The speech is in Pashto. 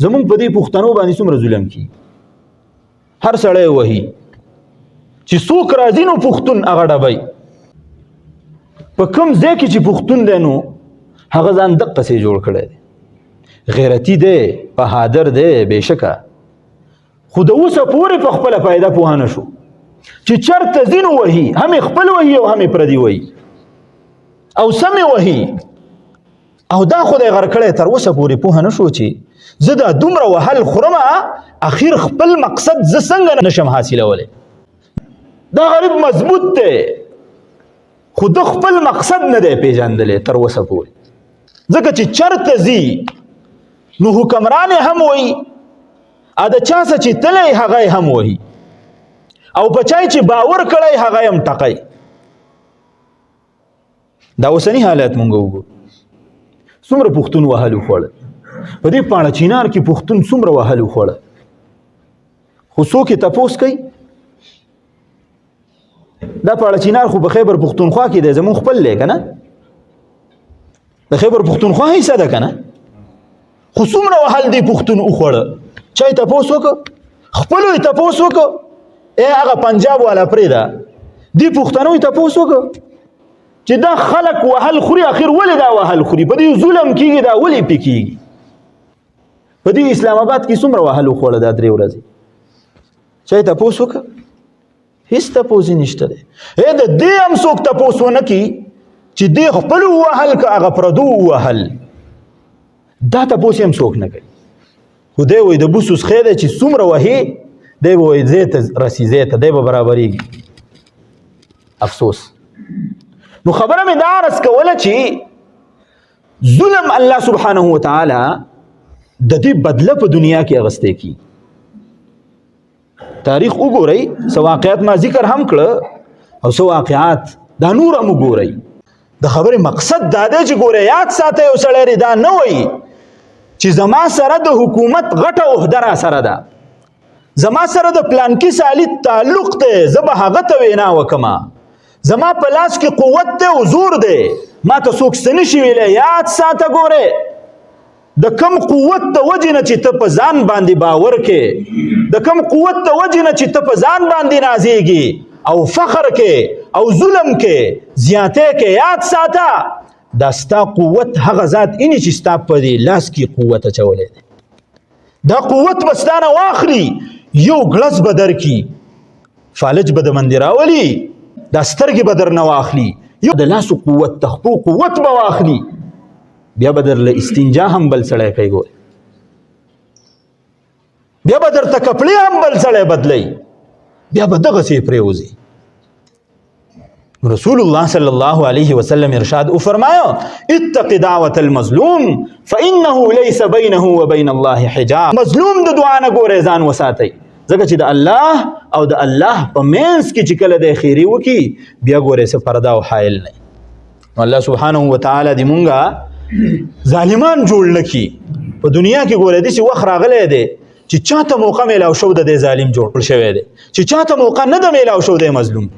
زمونږ په دې پښتنو باندې څومره ظلم کی هر سړی وهي چې څوک راځي نو پښتون هغه ډبی په کوم ځای کې چې پښتون دی نو هغه ځان دقسې جوړ کړی دی غیرتي دی بهادر دی بېشکه خو د اوسه پورې په خپله فایده پوه نه شو چې چرته ځي نو وهي هم یې خپل وهي او هم یې پردي وهي او سمې وهي او دا خو دی غر کړی تر اوسه پورې پوه نه شو چې زه دا دومره وهل خورمه اخیر خپل مقصد زه څنګه نشم حاصلولی دا غریب مضبوط دی خو د خپل مقصد نه دی پیژندلی تر اوسه پورې ځکه چې چرته ځي نو حکمران هم وایي ا د چا څه چې تلی هغه هم وهي او په چای چې باور کړی هغه هم ټقی دا اوسني حالات مونږ وګورو څومره پښتون وهلو خوړل په دې پاڼه چینار کې پښتون څومره وهلو خوړل خو څوک یې تپوس کوي دا پاڼه چینار خو په خیبر پښتونخوا کې دی زمونږ خپل دی که نه د خیبر پښتونخوا حصه ده که نه خو څومره وهل دی پښتون وخوړه چا یې تپوس وکړه خپلو یې تپوس وکړه هغه پنجاب والا پرېږده دې پښتنو یې تپوس وکړه چې دا خلک وهل خوري اخر ولې دا وهل خوري په دې ظلم کېږي دا ولې پې کېږي په دې اسلام آباد کې څومره وهل وخوړه دا 3 ورځې چا یې تپوس وکړه هیڅ تپوس یې نشته دی د دې هم څوک تپوس ونه کړي چې دې خپلو ووهل که هغه پردو ووهل دا تپوس یې هم څوک نه کوي خو دی وایي د بوسو څخی دی چې څومره وهي دی به وایي ځای ته رسي ځای ته دی به برابرېږي افسوس نو خبره مې دا عرض کوله چې ظلم الله سبحانه وتعالی د دې بدله په دنیا کې اغستی کی تاریخ وګورئ څه واقعات ما ذکر هم کړه او څه واقعات دا نور هم وګورئ د خبرې مقصد دا دی چې ګورئ یاد ساتئ یو سړی دا نه وایي چې زما سره د حکومت غټه عهده را سره ده زما سره د پلانکي سالي تعلق دی زه به هغه ته وینا وکړمه زما په لاس کې قوت دی او زور دی ما ته څوک څه نشي ویلی یاد ساته ګورې د کم قوت د وجې نه چې ته په ځان باندې باور کې د کم قوت د وجې نه چې ته په ځان باندې نازېږي او فخر کې او ظلم کې زیاتې کې یاد ساته دا ستا قوت هغه ذات اینې چې ستا په دې لاس کې قوت اچولی دی دا قوت به ستا نه واخلي یو ګړز به درکړي فالج به د منډې راولي دا سترګې به در نه واخلي یو د لاسو قوت تخپو قوت به واخلي بیا به درله استنجا هم بل سړی کوي ګورې بیا به درته کپړې هم بل سړی بدلی بیا به دغسې پرېوځي رسول الله صلی الله علیه وسلم ارشاد فرمایا اتق دعوة المظلوم فانه ليس بينه وبين الله حجاب مظلوم د دعا نه ګورې ځان وساتئ ځکه چې د الله او د الله په منځ کې چې کله د خیري وکړي بیا ګورې څه پرده او حایل نه الله سبحانه وتعالی دې مونږه ظالمان جوړ نه کړي په دنیا کې ګورې داسې وخت راغلی دی چې چاته موقع میلاو شو د دې ظالم جوړ شوی دی چې چاته موقع نه ده میلاو شو دی مظلوم